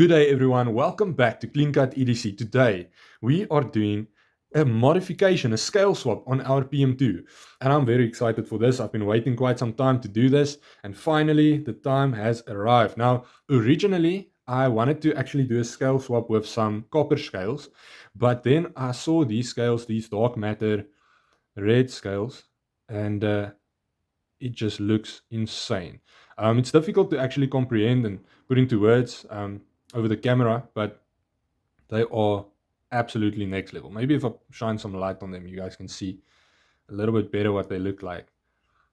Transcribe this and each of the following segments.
Good day everyone, welcome back to Clean Cut EDC. Today we are doing a modification, a scale swap on our PM2, and I'm very excited for this. I've been waiting quite some time to do this, and finally the time has arrived. Now originally I wanted to actually do a scale swap with some copper scales, but then I saw these scales, these dark matter red scales, and it just looks insane. It's difficult to actually comprehend and put into words over the camera, but they are absolutely next level. Maybe if I shine some light on them, you guys can see a little bit better what they look like.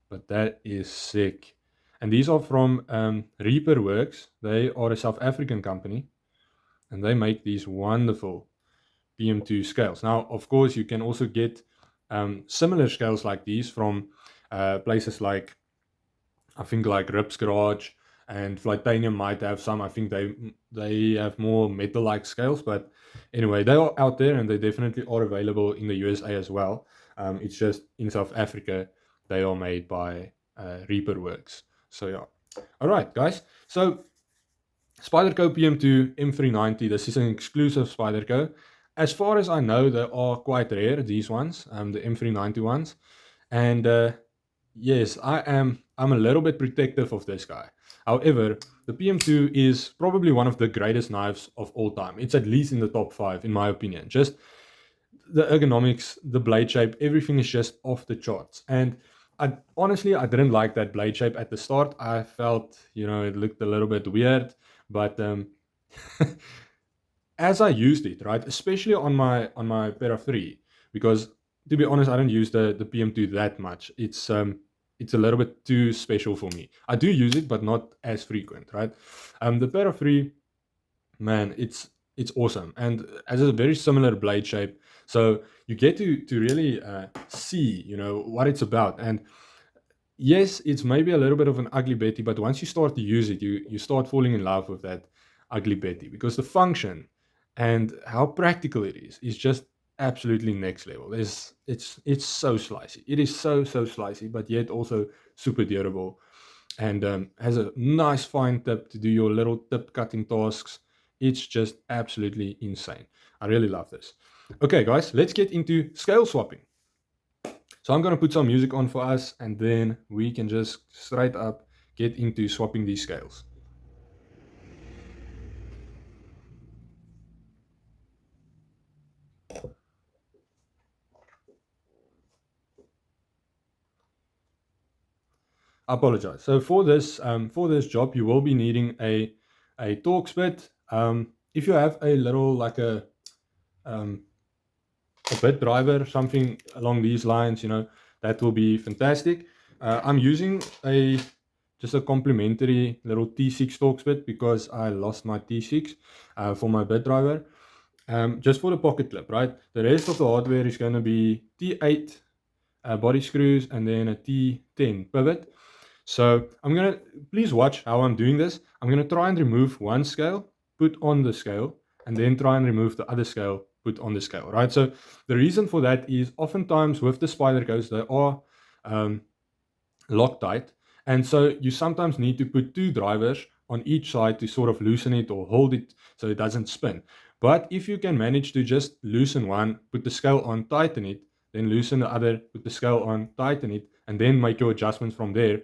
But that is sick. And these are from ReaperWorX. They are a South African company, and they make these wonderful PM2 scales. Now, of course, you can also get similar scales like these from places like, I think, like Rip's Garage, and Flightanium might have some. I think they have more metal-like scales, but anyway, they are out there and they definitely are available in the USA as well. It's just in South Africa they are made by ReaperWorX. So yeah, all right guys, so Spyderco PM2 M390, this is an exclusive Spyderco. As far as I know, they are quite rare, these ones, the M390 ones. And yes, I'm a little bit protective of this guy. However, the PM2 is probably one of the greatest knives of all time. It's at least in the top 5, in my opinion. Just the ergonomics, the blade shape, everything is just off the charts. And honestly, I didn't like that blade shape at the start. I felt, it looked a little bit weird. But as I used it, right, especially on my Para 3, because to be honest, I don't use the PM2 that much. It's a little bit too special for me. I do use it, but not as frequent, right? The Para 3, man, it's awesome, and has a very similar blade shape. So you get to really see, what it's about. And yes, it's maybe a little bit of an ugly Betty, but once you start to use it, you start falling in love with that ugly Betty, because the function and how practical it is just absolutely next level. It's so slicey. It is so slicey, but yet also super durable, and has a nice fine tip to do your little tip cutting tasks. It's just absolutely insane. I really love this. Okay guys, let's get into scale swapping. So I'm going to put some music on for us, and then we can just straight up get into swapping these scales. I apologize. So for this job, you will be needing a Torx bit. If you have a little, like a bit driver, something along these lines, that will be fantastic. I'm using just a complimentary little T6 Torx bit because I lost my T6 for my bit driver. Just for the pocket clip, right? The rest of the hardware is going to be T8 body screws and then a T10 pivot. So please watch how I'm doing this. I'm going to try and remove one scale, put on the scale, and then try and remove the other scale, put on the scale, right? So the reason for that is oftentimes with the Spydercos, they are Loctite, and so you sometimes need to put 2 drivers on each side to sort of loosen it or hold it so it doesn't spin. But if you can manage to just loosen one, put the scale on, tighten it, then loosen the other, put the scale on, tighten it, and then make your adjustments from there,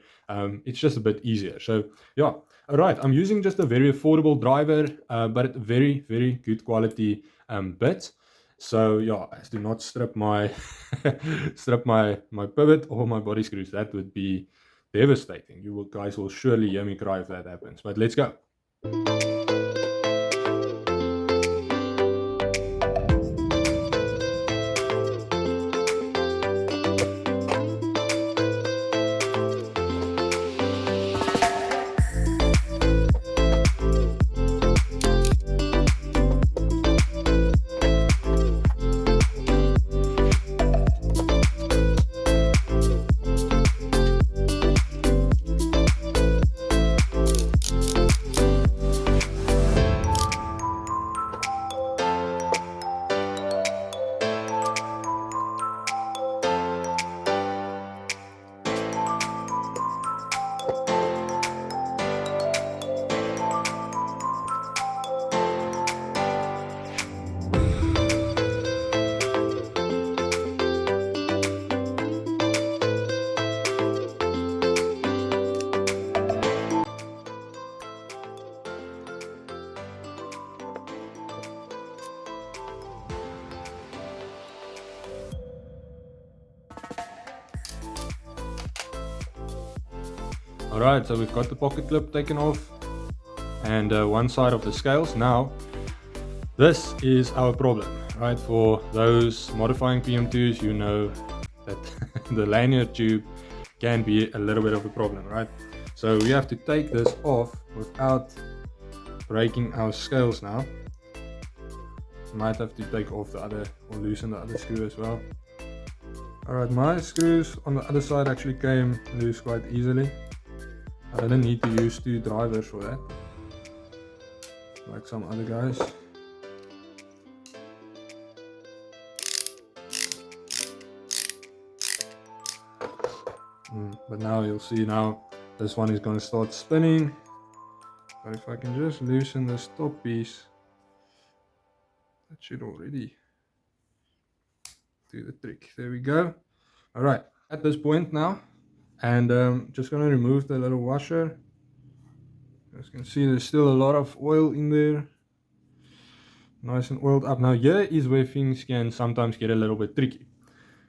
it's just a bit easier. So yeah, all right, I'm using just a very affordable driver, but very, very good quality bit. So yeah, I have to not strip my my pivot or my body screws. That would be devastating. You guys will surely hear me cry if that happens. But let's go. Alright, so we've got the pocket clip taken off and one side of the scales. Now, this is our problem, right? For those modifying PM2s, you know that the lanyard tube can be a little bit of a problem, right? So we have to take this off without breaking our scales now. Might have to take off the other, or loosen the other screw as well. Alright, my screws on the other side actually came loose quite easily. I didn't need to use 2 drivers for that, like some other guys. But now you'll see now this one is going to start spinning. But if I can just loosen this top piece, that should already do the trick. There we go. Alright, at this point now, and just going to remove the little washer. As you can see, there's still a lot of oil in there. Nice and oiled up. Now here is where things can sometimes get a little bit tricky,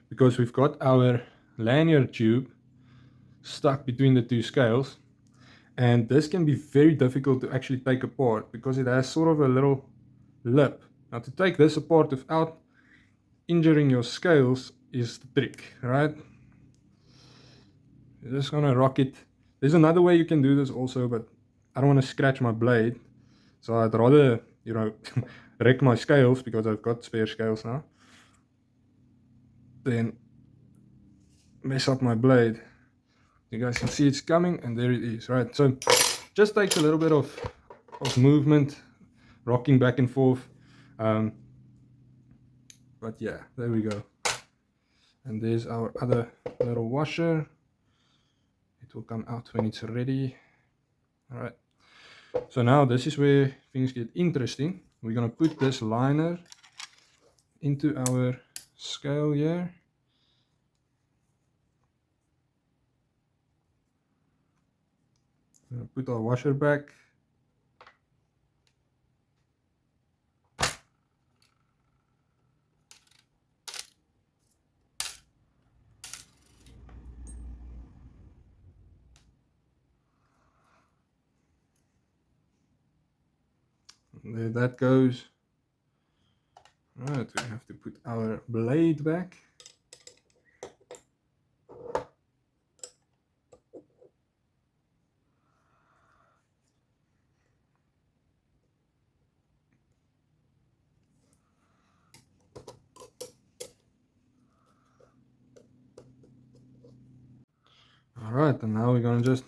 because we've got our lanyard tube stuck between the 2 scales, and this can be very difficult to actually take apart because it has sort of a little lip. Now to take this apart without injuring your scales is the trick, right? You're just gonna rock it. There's another way you can do this also, but I don't want to scratch my blade, so I'd rather, you know, wreck my scales, because I've got spare scales now, then mess up my blade. You guys can see it's coming, and there it is, right? So just takes a little bit of movement, rocking back and forth, but yeah, there we go. And there's our other little washer. It will come out when it's ready. All right, so now this is where things get interesting. We're gonna put this liner into our scale here. I'm gonna put our washer back. There that goes. Right, we have to put our blade back. Alright, and now we're gonna just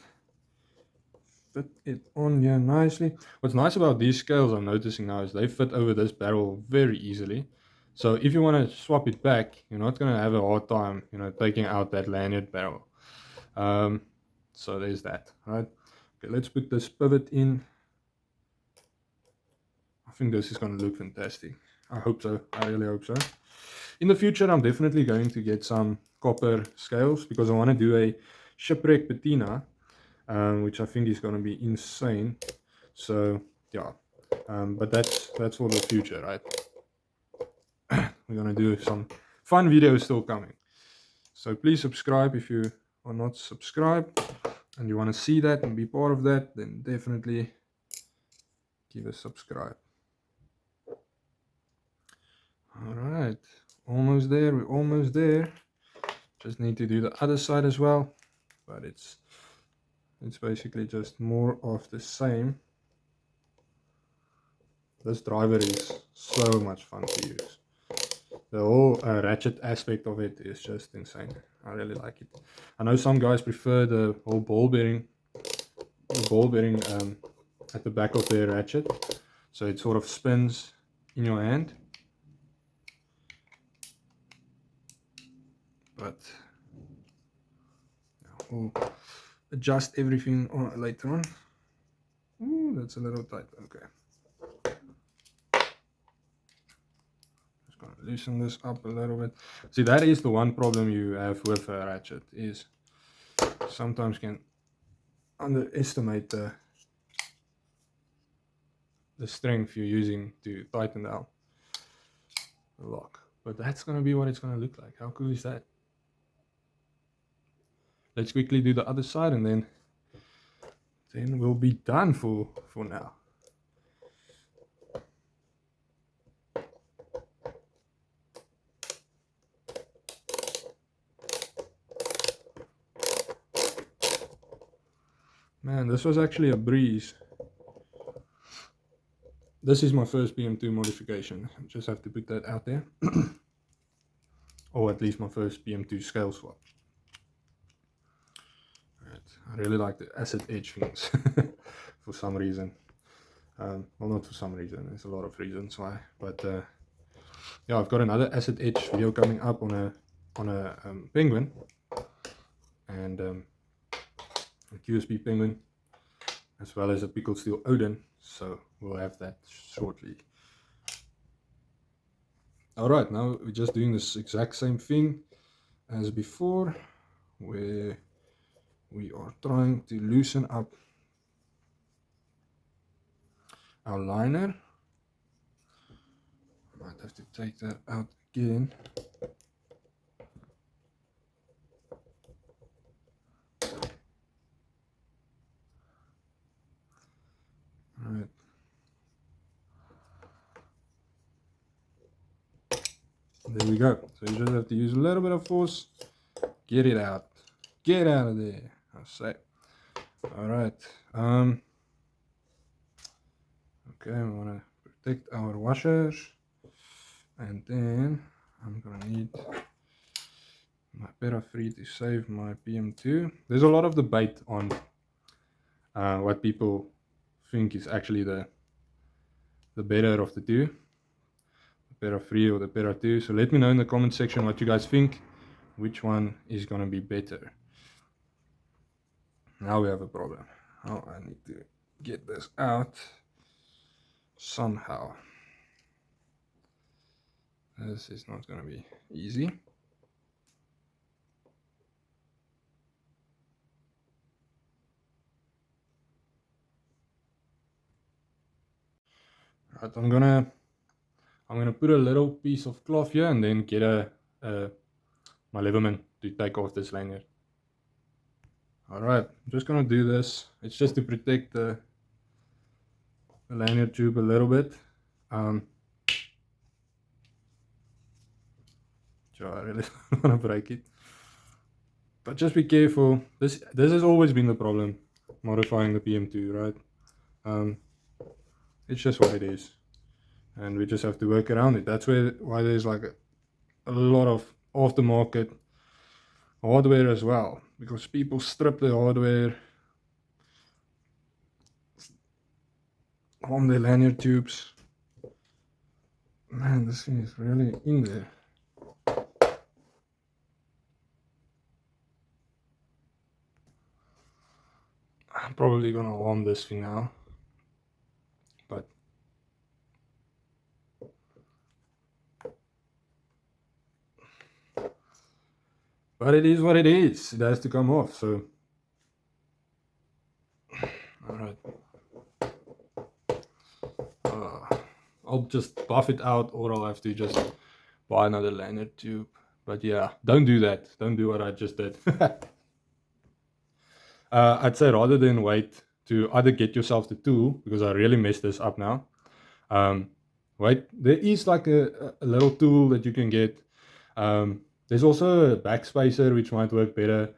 fit it on here nicely. What's nice about these scales, I'm noticing now, is they fit over this barrel very easily. So if you want to swap it back, you're not going to have a hard time, you know, taking out that lanyard barrel. So there's that, right? Okay, let's put this pivot in. I think this is going to look fantastic. I hope so. I really hope so. In the future, I'm definitely going to get some copper scales, because I want to do a shipwreck patina, which I think is going to be insane. So yeah, but that's for the future, right? We're going to do some fun videos still coming. So please subscribe if you are not subscribed and you want to see that and be part of that, then definitely give a subscribe. All right, almost there. We're almost there. Just need to do the other side as well, but it's basically just more of the same. This driver is so much fun to use. The whole ratchet aspect of it is just insane. I really like it. I know some guys prefer the whole ball bearing at the back of their ratchet, so it sort of spins in your hand. But we'll adjust everything later on. Ooh, that's a little tight. Okay. Just gonna loosen this up a little bit. See, that is the one problem you have with a ratchet, is sometimes can underestimate the strength you're using to tighten down the lock. But that's gonna be what it's gonna look like. How cool is that? Let's quickly do the other side, and then then we'll be done for now. Man, this was actually a breeze. This is my first PM2 modification. I just have to put that out there. Or at least my first PM2 scale swap. Right. I really like the acid edge things for some reason. Well, not for some reason, there's a lot of reasons why. But yeah, I've got another acid edge video coming up on a penguin and a QSP penguin, as well as a pickled steel Odin. So we'll have that shortly. Alright, now we're just doing this exact same thing as before, where we are trying to loosen up our liner. Might have to take that out again. Alright. There we go. So you just have to use a little bit of force. Get it out. Get out of there. I say. Alright. Okay, we want to protect our washers. And then I'm gonna need my Para3 to save my PM2. There's a lot of debate on what people think is actually the better of the two, the Para3 or the Para2. So let me know in the comment section what you guys think, which one is gonna be better. Now we have a problem. Oh, I need to get this out somehow. This is not gonna be easy. Right, I'm gonna put a little piece of cloth here and then get my Leverman to take off this lanyard. Alright, I'm just gonna do this. It's just to protect the lanyard tube a little bit. So I really don't want to break it. But just be careful. This has always been the problem, modifying the PM2, right? It's just what it is. And we just have to work around it. That's why there's like a lot of aftermarket hardware as well, because people strip the hardware on the lanyard tubes. Man, this thing is really in there. I'm probably gonna warm this thing now, but it is what it is. It has to come off. So, all right. I'll just buff it out, or I'll have to just buy another lanyard tube. But yeah, don't do that. Don't do what I just did. I'd say rather than wait to either get yourself the tool, because I really messed this up now. Wait, there is like a little tool that you can get. There's also a backspacer which might work better.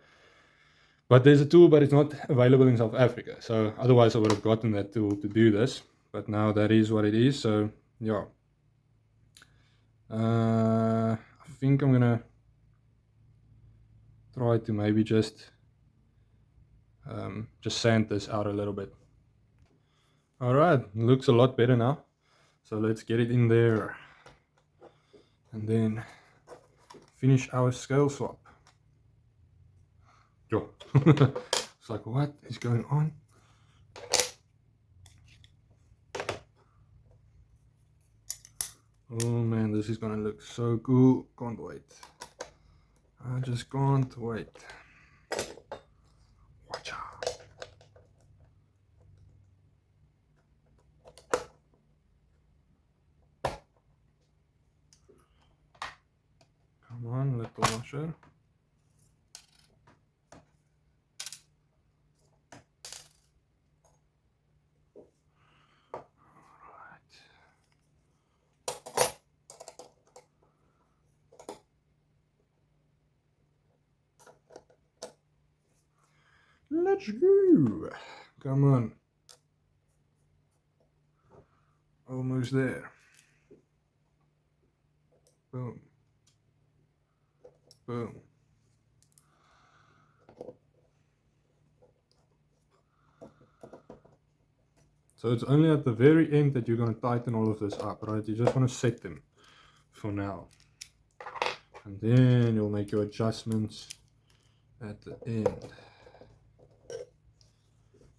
But there's a tool, but it's not available in South Africa. So otherwise I would have gotten that tool to do this. But now that is what it is. So yeah. I think I'm gonna try to maybe just sand this out a little bit. Alright, looks a lot better now. So let's get it in there. And then finish our scale swap. Yo. It's like, what is going on? Oh man, this is gonna look so cool. Can't wait. I just can't wait. Watch out. Come on, little washer. Let's go. Come on. Almost there. Boom. Boom. So it's only at the very end that you're going to tighten all of this up, right? You just want to set them for now. And then you'll make your adjustments at the end.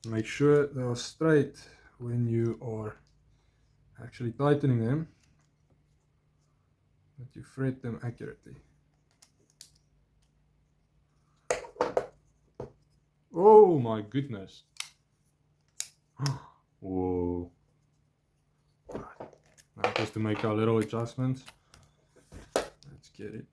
Make sure they are straight when you are actually tightening them, that you thread them accurately. Oh my goodness. Whoa. Now just to make our little adjustments. Let's get it.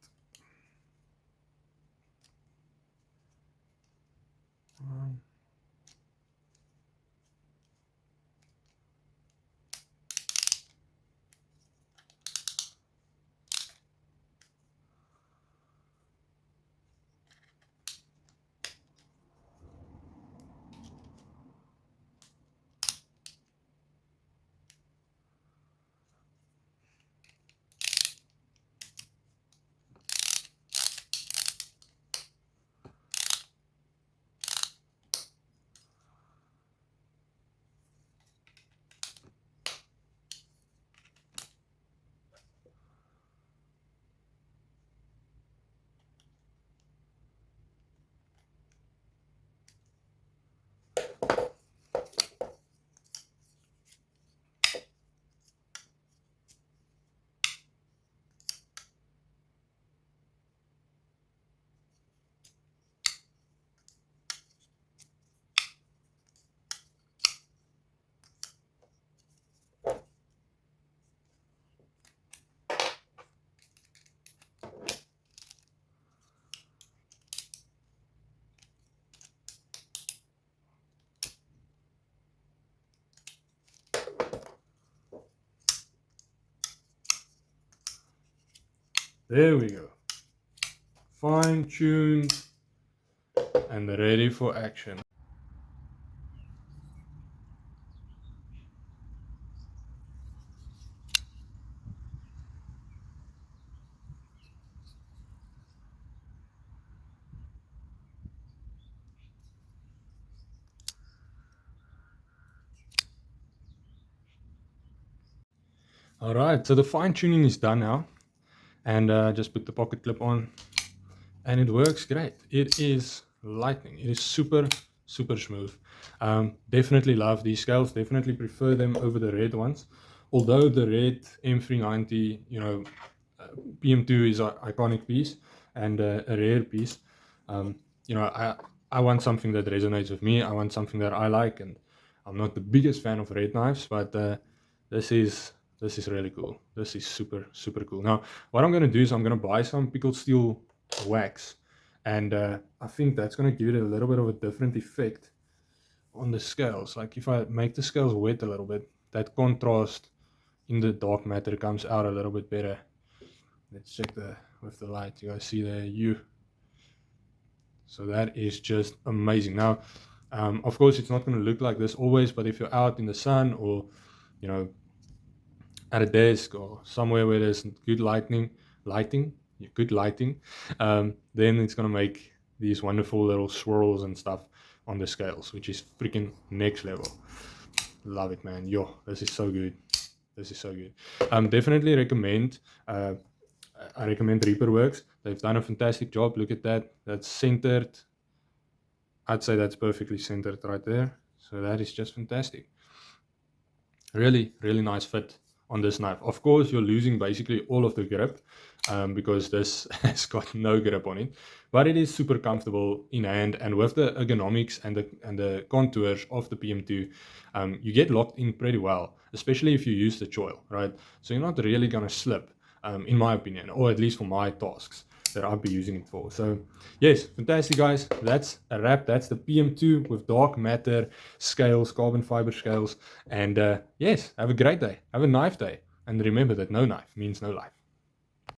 There we go. Fine-tuned and ready for action. Alright, so the fine-tuning is done now. And just put the pocket clip on. And it works great. It is lightning. It is super smooth. Definitely love these scales. Definitely prefer them over the red ones. Although the red M390, you know, PM2 is an iconic piece and a rare piece. You know, I want something that resonates with me. I want something that I like, and I'm not the biggest fan of red knives, but this is really cool. This is super cool. Now, what I'm going to do is I'm going to buy some pickled steel wax, and I think that's going to give it a little bit of a different effect on the scales. Like if I make the scales wet a little bit, that contrast in the dark matter comes out a little bit better. Let's check with the light. You guys see the hue. So that is just amazing. Now, of course, it's not going to look like this always, but if you're out in the sun or, you know, at a desk or somewhere where there's good lighting, then it's going to make these wonderful little swirls and stuff on the scales, which is freaking next level. Love it, man. Yo, this is so good. This is so good. Definitely recommend. I recommend ReaperWorX. They've done a fantastic job. Look at that. That's centered. I'd say that's perfectly centered right there. So that is just fantastic. Really nice fit on this knife. Of course, you're losing basically all of the grip because this has got no grip on it. But it is super comfortable in hand, and with the ergonomics and the contours of the PM2, you get locked in pretty well, especially if you use the choil, right? So you're not really gonna slip. In my opinion, or at least for my tasks that I'll be using it for. So yes, fantastic guys. That's a wrap. That's the PM2 with dark matter scales, carbon fiber scales. And yes, have a great day. Have a knife day. And remember that no knife means no life.